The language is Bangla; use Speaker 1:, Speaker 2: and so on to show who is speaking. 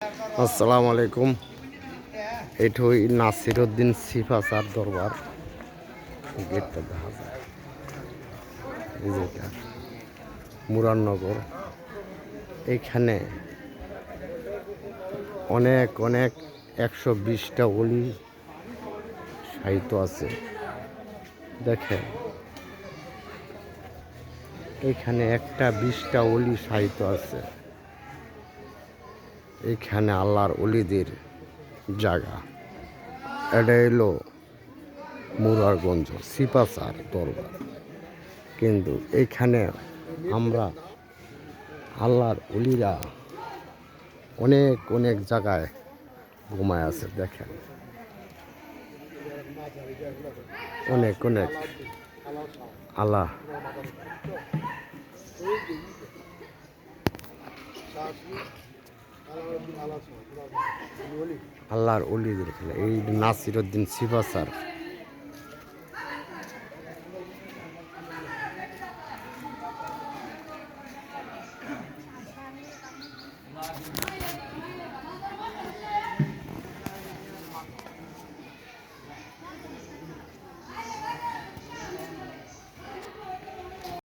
Speaker 1: আসসালামু আলাইকুম। এটাই নাসিরউদ্দিন সিফাসার দরবার। গেটটা দেখা যায়, এই যেটা মুরারনগর। এখানে অনেক অনেক 120টা অলি সাহিত্য আছে। দেখেন, এখানে একটা 20টা অলি সাহিত্য আছে। এখানে আল্লাহর অলিদের জায়গা। এটা এলো মুরারগঞ্জ সিপাসার দরবার। কিন্তু এখানে আমরা আল্লাহর অলিরা অনেক অনেক জায়গায় ঘুমায় আছে। দেখেন, অনেক অনেক আল্লাহ আল্লাহর অলিদের খেলা। এই নাসিরউদ্দিন সিফাসার